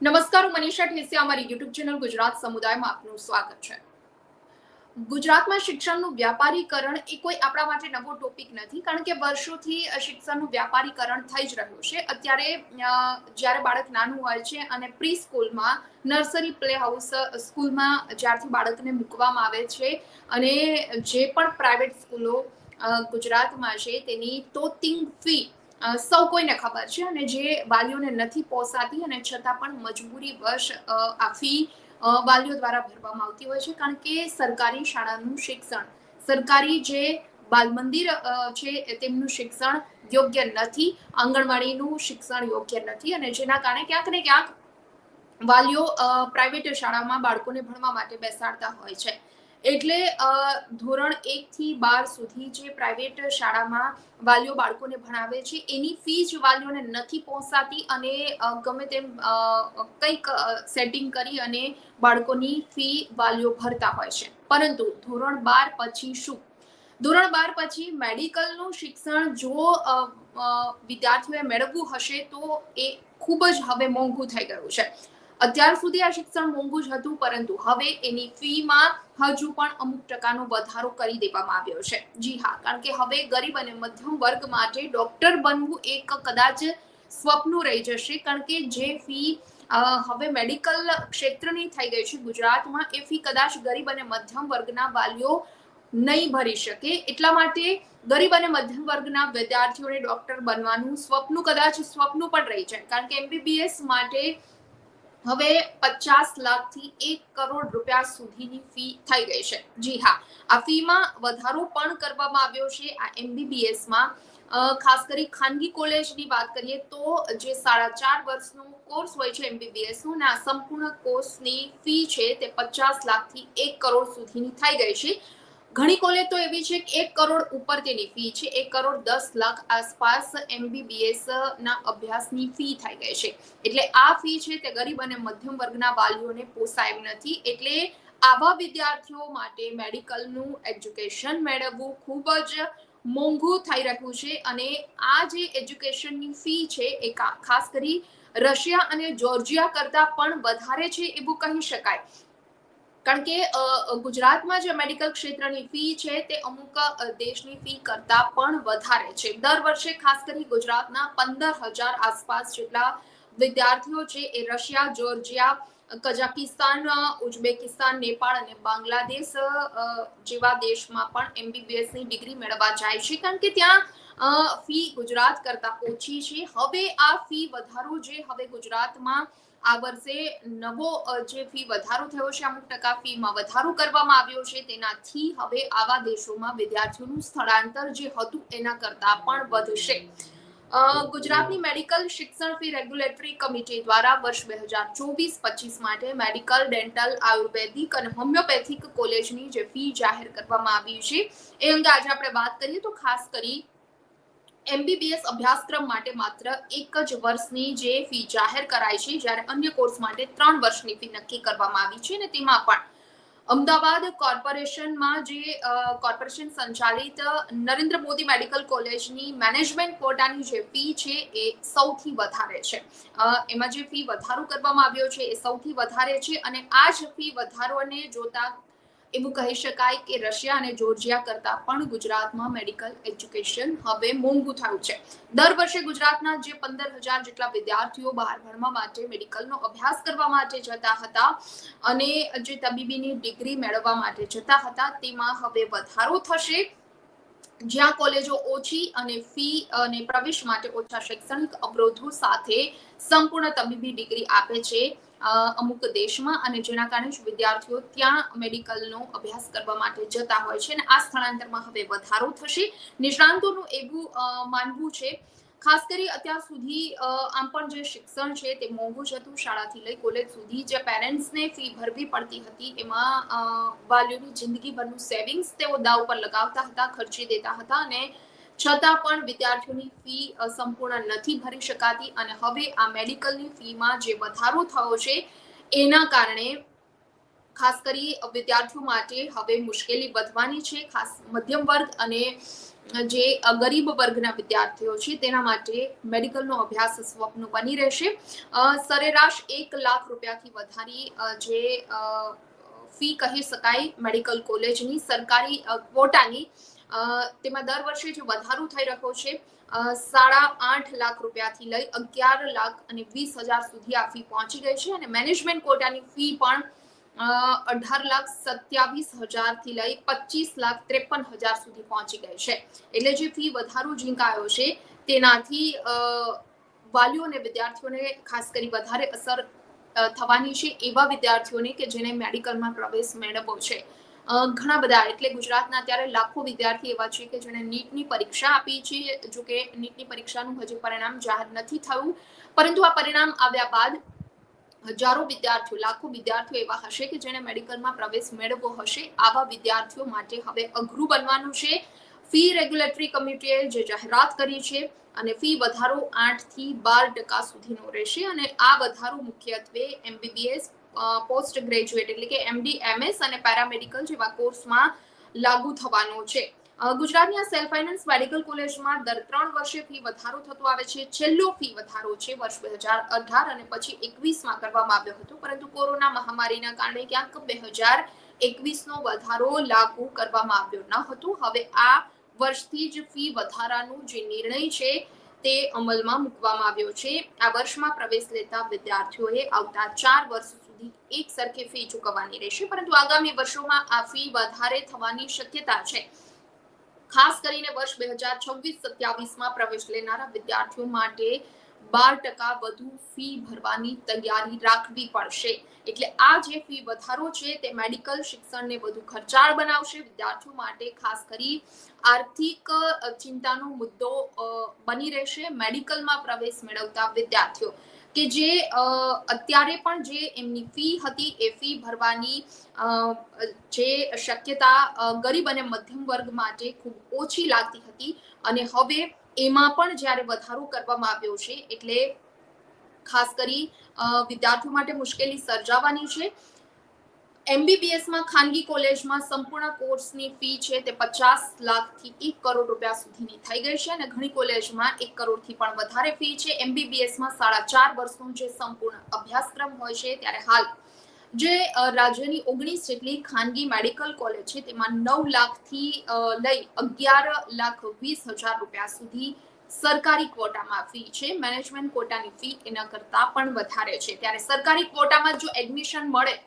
નમસ્કાર, હું મનીષા ઠેસિયા. અમારી યુટ્યુબ ચેનલ ગુજરાત સમુદાયમાં આપનું સ્વાગત છે. ગુજરાતમાં શિક્ષણનું વ્યાપારીકરણ એ કોઈ આપણા માટે નવો ટોપિક નથી, કારણ કે વર્ષોથી શિક્ષણનું વ્યાપારીકરણ થઈ જ રહ્યું છે. અત્યારે જ્યારે બાળક નાનું હોય છે અને પ્રી સ્કૂલમાં, નર્સરી, પ્લે હાઉસ સ્કૂલમાં જ્યારથી બાળકને મૂકવામાં આવે છે, અને જે પણ પ્રાઇવેટ સ્કૂલો ગુજરાતમાં છે તેની તોતિંગ ફી સૌ કોઈને ખબર છે, અને જે વાલીઓને નથી પોસાતી અને છતાં પણ મજબૂરી વશ આ ફી વાલીઓ દ્વારા ભરવામાં આવતી હોય છે, કારણ કે સરકારી શાળાનું શિક્ષણ, સરકારી જે બાલ મંદિર છે તેમનું શિક્ષણ યોગ્ય નથી, આંગણવાડીનું શિક્ષણ યોગ્ય નથી, અને જેના કારણે ક્યાંક ને ક્યાંક વાલીઓ પ્રાઇવેટ શાળામાં બાળકોને ભણવા માટે બેસાડતા હોય છે. એટલે ધોરણ 1 થી 12 સુધી જે પ્રાઇવેટ શાળામાં વાલીઓ બાળકોને ભણાવે છે એની ફી જ વાલીઓને નથી પહોંચાતી, અને ગમે તેમ કંઈક સેટિંગ કરી અને બાળકોની ફી વાલીઓ ભરતા હોય છે. પરંતુ ધોરણ 12 પછી શું? ધોરણ 12 પછી મેડિકલનું શિક્ષણ જો વિદ્યાર્થીઓએ મેળવવું હશે તો એ ખૂબ જ હવે મોંઘું થઈ ગયું છે. અત્યાર સુધી આ શિક્ષણ મોંઘું જ હતું, પરંતુ હવે એની ફીમાં હજુ પણ અમુક ટકાનો વધારો કરી દેવામાં આવ્યો છે. જી હા, કારણ કે હવે ગરીબ અને મધ્યમ વર્ગ માટે ડોક્ટર બનવું એક કદાચ સ્વપ્ન રહી જશે, કારણ કે જે ફી હવે મેડિકલ ક્ષેત્રની થઈ ગઈ છે ગુજરાતમાં, એ ફી કદાચ ગરીબ અને મધ્યમ વર્ગના વાલીઓ નહીં ભરી શકે. એટલા માટે ગરીબ અને મધ્યમ વર્ગના વિદ્યાર્થીઓને ડોક્ટર બનવાનું સ્વપ્ન કદાચ સ્વપ્ન પણ રહી જાય, કારણ કે એમબીબીએસ માટે હવે 50 લાખથી 1 કરોડ રૂપિયા સુધીની ફી થઈ ગઈ છે. જી હા, આ ફીમાં વધારો પણ કરવામાં આવ્યો છે. આ એમબીબીએસમાં ખાસ કરી ખાનગી કોલેજની વાત કરીએ તો જે 4.5 વર્ષનો કોર્સ હોય છે એમબીબીએસ નું, આ સંપૂર્ણ કોર્સની ફી છે તે 50 લાખથી 1 કરોડ સુધીની થઈ ગઈ છે. ઘણી કોલેજ તો એવી છે કે 1 કરોડ ઉપર તેની ફી છે. 1 કરોડ 10 લાખ આસપાસ એમબીબીએસ ના અભ્યાસની ફી થઈ ગઈ છે. એટલે આ ફી છે તે ગરીબ અને મધ્યમ વર્ગના વાલીઓને પોસાય નથી. એટલે આવા વિદ્યાર્થીઓ માટે મેડિકલનું એજ્યુકેશન મેળવવું ખૂબ જ મોંઘું થઈ રહ્યું છે, અને આ જે એજ્યુકેશનની ફી છે એ ખાસ કરી રશિયા અને જોર્જિયા કરતા પણ વધારે છે એવું કહી શકાય, કારણ કે ગુજરાતમાં જે મેડિકલ ક્ષેત્રની ફી છે તે અમુક દેશની ફી કરતા પણ વધારે છે. દર વર્ષે ખાસ કરી ગુજરાતના 15,000 આસપાસ જેટલા વિદ્યાર્થીઓ છે એ Russia, Georgia, Kazakhstan, Uzbekistan, Nepal અને બાંગ્લાદેશ જેવા દેશમાં પણ એમબીબીએસ ની ડિગ્રી મેળવવા જાય છે, કારણ કે ત્યાં ફી ગુજરાત કરતા ઓછી છે. હવે આ ફી વધારો જે હવે ગુજરાતમાં આ વર્ષે નવો જે ફી વધારો થયો છે, અમુક ટકા ફીમાં વધારો કરવામાં આવ્યો છે, તેનાથી હવે આવા દેશોમાં વિદ્યાર્થીઓનું સ્થળાંતર જે હતું એના કરતા પણ વધશે. ગુજરાતની મેડિકલ શિક્ષણ ફી રેગ્યુલેટરી કમિટી દ્વારા વર્ષ 2024-25 માટે મેડિકલ, ડેન્ટલ, આયુર્વેદિક અને હોમિયોપેથિક કોલેજની જે ફી જાહેર કરવામાં આવી છે એ અંગે આજે આપણે વાત કરીએ તો ખાસ કરી એમબીબીએસ અભ્યાસક્રમ માટે માત્ર 1 જ વર્ષની જે ફી જાહેર કરાઈ છે, જ્યારે અન્ય કોર્સ માટે 3 વર્ષની ફી નક્કી કરવામાં આવી છે. અને તેમાં પણ અમદાવાદ કોર્પોરેશનમાં જે કોર્પોરેશન સંચાલિત નરેન્દ્ર મોદી મેડિકલ કોલેજની મેનેજમેન્ટ કોટાની જે ફી છે એ સૌથી વધારે છે. એમાં જે ફી વધારો કરવામાં આવ્યો છે એ સૌથી વધારે છે, અને આ જ ફી વધારોને જોતા એવું કહી શકાય કે રશિયા અને જોર્જિયા કરતા પણ ગુજરાતમાં મેડિકલ એજ્યુકેશન હવે મોંઘું થયું છે. દર વર્ષે ગુજરાતના જે 15,000 જેટલા વિદ્યાર્થીઓ બહાર ભણવા માટે, મેડિકલનો અભ્યાસ કરવા માટે જતા હતા અને જે તબીબીની ડિગ્રી મેળવવા માટે જતા હતા, તેમાં હવે વધારો થશે. જ્યાં કોલેજો ઓછી અને ફી અને પ્રવેશ માટે ઓછા શૈક્ષણિક અવરોધો સાથે સંપૂર્ણ તબીબી ડિગ્રી આપે છે અમુક દેશમાં, અને જેના કારણે વિદ્યાર્થીઓ ત્યાં મેડિકલનો અભ્યાસ કરવા માટે જતા હોય છે, અને આ સ્થળાંતરમાં હવે વધારો થશે. નિષ્ણાંતોનું એવું માનવું છે. ખાસ કરી અત્યાર સુધી આમ પણ જે શિક્ષણ છે તે મોંઘું જ હતું. શાળાથી લઈ કોલેજ સુધી જે પેરેન્ટ્સને ફી ભરવી પડતી હતી, એમાં વાલીઓની જિંદગીભરનું સેવિંગ્સ તેઓ દાવ પર લગાવતા હતા, ખર્ચી દેતા હતા, અને છતાં પણ વિદ્યાર્થીઓની ફી સંપૂર્ણ નથી ભરી શકાતી. અને હવે આ મેડિકલની ફીમાં જે વધારો થયો છે એના કારણે ખાસ કરી વિદ્યાર્થીઓ માટે હવે મુશ્કેલી વધવાની છે. ખાસ મધ્યમ વર્ગ અને જે ગરીબ વર્ગના વિદ્યાર્થીઓ છે તેના માટે મેડિકલનો અભ્યાસ સ્વપ્ન બની રહેશે. સરેરાશ 1 લાખ રૂપિયાથી વધારી જે ફી કહી શકાય મેડિકલ કોલેજની સરકારી ક્વોટાની, તેમાં દર વર્ષે જે વધારો થઈ રહ્યો છે 8.5 લાખ રૂપિયાથી લઈ 11,20,000 સુધી આ ફી પહોંચી ગઈ છે. અને મેનેજમેન્ટ કોટાની ફી પણ 18,27,000 થી લઈ 25,53,000 સુધી પહોંચી ગઈ છે. એટલે જે ફી વધારો ઝીંકાયો છે તેનાથી વાલીઓ અને વિદ્યાર્થીઓને ખાસ કરી વધારે અસર થવાની છે એવા વિદ્યાર્થીઓને કે જેને મેડિકલમાં પ્રવેશ મેળવવો છે. ઘણા બધા, એટલે ગુજરાતના અત્યારે લાખો વિદ્યાર્થી એવા છે કે જેણે નીટની પરીક્ષા આપી છે. જો કે નીટની પરીક્ષાનું હજી પરિણામ જાહેર નથી થયું, પરંતુ આ પરિણામ આવ્યા બાદ હજારો વિદ્યાર્થીઓ, લાખો વિદ્યાર્થીઓ એવા હશે કે જેને મેડિકલમાં પ્રવેશ મેળવવો હશે. આવા વિદ્યાર્થીઓ માટે હવે અઘરું બનવાનું છે. ફી રેગ્યુલેટરી કમિટીએ જે જાહેરાત કરી છે અને ફી વધારો 8 થી 12% સુધીનો રહેશે. અને આ વધારો મુખ્યત્વે MBBS, પોસ્ટ ગ્રેજ્યુએટ એટલે કે MD, MS અને પેરામેડિકલ જેવા કોર્સમાં લાગુ થવાનો છે. ગુજરાતની આ સેલ્ફ ફાઇનાન્સ મેડિકલ કોલેજમાં દર 3 વર્ષે ફી વધારો થતો આવે છે. છેલ્લો ફી વધારો છે વર્ષ 2018 અને પછી 21માં કરવામાં આવ્યો હતો, પરંતુ કોરોના મહામારીના કારણે ક્યાંક 2021નો વધારો લાગુ કરવામાં આવ્યો ન હતો. હવે આ વર્ષથી જ ફી વધારાનો જે નિર્ણય છે તે અમલમાં મૂકવામાં આવ્યો છે. આ વર્ષમાં પ્રવેશ લેતા વિદ્યાર્થીઓએ આવતા 4 વર્ષ સુધી એક સરખી ફી ચૂકવવાની રહેશે, પરંતુ આગામી વર્ષોમાં આ ફી વધારે થવાની શક્યતા છે. ખાસ કરીને વર્ષ 2026-27માં પ્રવેશ લેનારા વિદ્યાર્થીઓ માટે 12% વધુ ફી ભરવાની તૈયારી રાખવી પડશે. એટલે આ જે ફી વધારો છે તે મેડિકલ શિક્ષણને વધુ ખર્ચાળ બનાવશે. વિદ્યાર્થીઓ માટે ખાસ કરી આર્થિક ચિંતાનો મુદ્દો બની રહેશે. મેડિકલમાં પ્રવેશ મેળવતા વિદ્યાર્થીઓ કે જે અત્યારે પણ જે એમની ફી હતી એ ફી ભરવાની જે શક્યતા ગરીબ અને મધ્યમ વર્ગ માટે ખૂબ ઓછી લાગતી હતી, અને હવે એમાં પણ જ્યારે વધારો કરવામાં આવ્યો છે એટલે ખાસ કરી વિદ્યાર્થીઓ માટે મુશ્કેલી સર્જાવાની છે. MBBSમાં ખાનગી કોલેજમાં સંપૂર્ણ કોર્સની ફી છે તે 50 લાખથી 1 કરોડ રૂપિયા સુધીની થઈ ગઈ છે, અને ઘણી કોલેજમાં 1 કરોડથી પણ વધારે ફી છે. MBBSમાં 4.5 વર્ષનો જે સંપૂર્ણ અભ્યાસક્રમ હોય છે, ત્યારે હાલ જે રાજ્યની 19 જેટલી ખાનગી મેડિકલ કોલેજ છે તેમાં 9 લાખથી લઈ 11,20,000 રૂપિયા સુધી સરકારી ક્વોટામાં ફી છે. મેનેજમેન્ટ કોટાની ફી એના કરતા પણ વધારે છે. ત્યારે સરકારી ક્વોટામાં જો એડમિશન મળે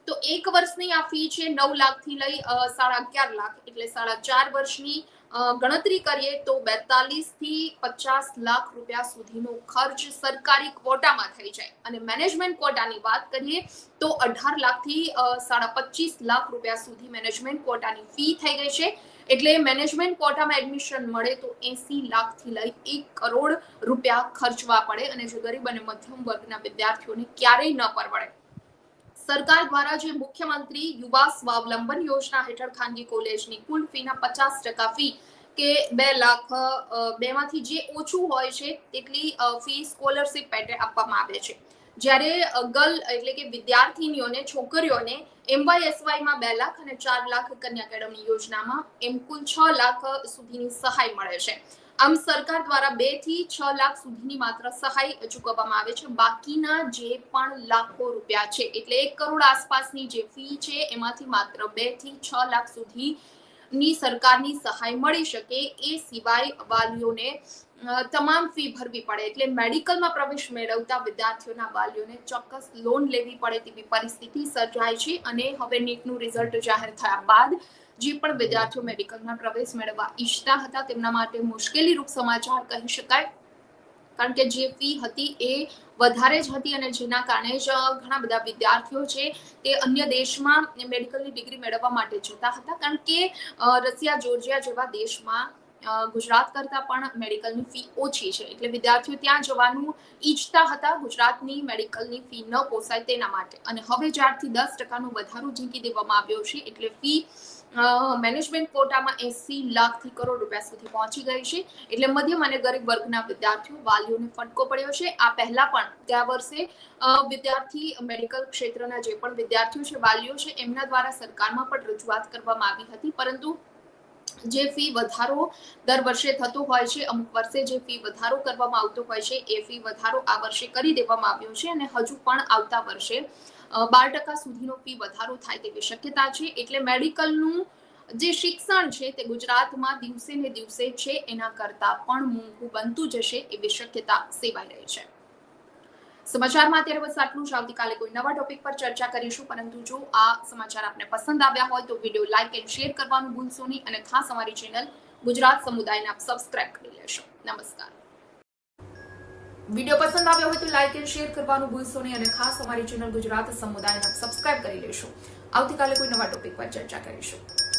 તો 1 વર્ષની આ ફી છે 9 લાખથી લઈ 11.5 લાખ, એટલે 4.5 વર્ષની ગણતરી કરીએ તો 42 થી 50 લાખ રૂપિયા સુધીનો ખર્ચ સરકારી ક્વોટામાં થઈ જાય. અને મેનેજમેન્ટ ક્વોટાની વાત કરીએ તો 18 લાખથી 25.5 લાખ રૂપિયા સુધી મેનેજમેન્ટ ક્વોટાની ફી થઈ ગઈ છે. એટલે મેનેજમેન્ટ ક્વોટામાં એડમિશન મળે તો 80 લાખથી લઈ 1 કરોડ રૂપિયા ખર્ચવા પડે, અને જે ગરીબ અને મધ્યમ વર્ગના વિદ્યાર્થીઓને ક્યારેય ન પરવડે. સરકાર દ્વારા જે મુખ્યમંત્રી યુવા સ્વાવલંબન યોજના હેઠળ ખાનગી કોલેજની કુલ ફીના 50% ફી કે 2 લાખ, બેમાંથી જે ઓછું હોય છે તેટલી ફી સ્કોલરશિપ પેટે આપવામાં આવે છે. જ્યારે ગર્લ એટલે કે વિદ્યાર્થીનીઓને, છોકરીઓને MYSYમાં 2 લાખ અને 4 લાખ કન્યા કેળવણી યોજનામાં એમ કુલ 6 લાખ સુધીની સહાય મળે છે. આમ સરકાર દ્વારા 2 થી 6 લાખ સુધીની માત્ર સહાય ચૂકવવામાં આવે છે. બાકીના જે પણ લાખો રૂપિયા છે, એટલે 1 કરોડ આસપાસની જે ફી છે એમાંથી માત્ર 2 થી 6 લાખ સુધીની સરકારની સહાય મળી શકે. એ સિવાય વાલીઓને તમામ ફી ભરવી પડે. એટલે મેડિકલમાં પ્રવેશ મેળવતા વિદ્યાર્થીઓના વાલીઓને ચોક્કસ લોન લેવી પડે તેવી પરિસ્થિતિ સર્જાય છે. અને હવે નીટનું રિઝલ્ટ જાહેર થયા બાદ જે પણ વિદ્યાર્થીઓ મેડિકલમાં પ્રવેશ મેળવવા ઈચ્છતા હતા તેમના માટે મુશ્કેલીરૂપ સમાચાર કહી શકાય, કારણ કે જે ફી હતી એ વધારે જ હતી, અને જેના કારણે જ ઘણા બધા વિદ્યાર્થીઓ છે તે અન્ય દેશમાં મેડિકલની ડિગ્રી મેળવવા માટે જતા હતા, કારણ કે રશિયા, જોર્જિયા જેવા દેશમાં ગુજરાત કરતા પણ મેડિકલની ફી ઓછી છે. એટલે વિદ્યાર્થીઓ ત્યાં જવાનું ઈચ્છતા હતા ગુજરાતની મેડિકલની ફી ન પોસાય તેના માટે. અને હવે જ્યારથી 10%નો વધારો ઝીંકી દેવામાં આવ્યો છે એટલે ફી મેનેજમેન્ટ કોટામાં 80 લાખથી કરોડ રૂપિયા સુધી પહોંચી ગઈ છે. એટલે મધ્યમ અને ગરીબ વર્ગના વિદ્યાર્થીઓ, વાલીઓને ફટકો પડ્યો છે. આ પહેલા પણ ગયા વર્ષે વિદ્યાર્થી મેડિકલ ક્ષેત્રના જે પણ વિદ્યાર્થીઓ છે, વાલીઓ છે, એમના દ્વારા સરકારમાં પણ રજૂઆત કરવામાં આવી હતી, પરંતુ જે ફી વધારો દર વર્ષે થતો હોય છે, અમુક વર્ષે જે ફી વધારો કરવામાં આવતો હોય છે એ ફી વધારો આ વર્ષે કરી દેવામાં આવ્યો છે અને હજુ પણ આવતા વર્ષે 12% સુધીનો ફી વધારો થાય તેવી શક્યતા છે. એટલે મેડિકલનું જે શિક્ષણ છે તે ગુજરાતમાં દિવસે ને દિવસે છે એના કરતા પણ મોંઘું બનતું જશે એવી શક્યતા સેવાઈ રહી છે. સમાચારમાં અત્યારે બસ આટલું જ. આવતીકાલે કોઈ નવા ટોપિક પર ચર્ચા કરીશું. પરંતુ જો આ સમાચાર આપને પસંદ આવ્યા હોય તો વિડીયો લાઇક એન્ડ શેર કરવાનું ભૂલશો નહીં અને ખાસ અમારી ચેનલ ગુજરાત સમુદાયને આપ સબસ્ક્રાઇબ કરી લેશો. નમસ્કાર. વિડીયો પસંદ આવ્યો હોય તો લાઇક એન્ડ શેર કરવાનું ભૂલશો નહીં અને ખાસ અમારી ચેનલ ગુજરાત સમુદાયને આપ સબસ્ક્રાઇબ કરી લેશો. આવતીકાલે કોઈ નવા ટોપિક પર ચર્ચા કરીશું.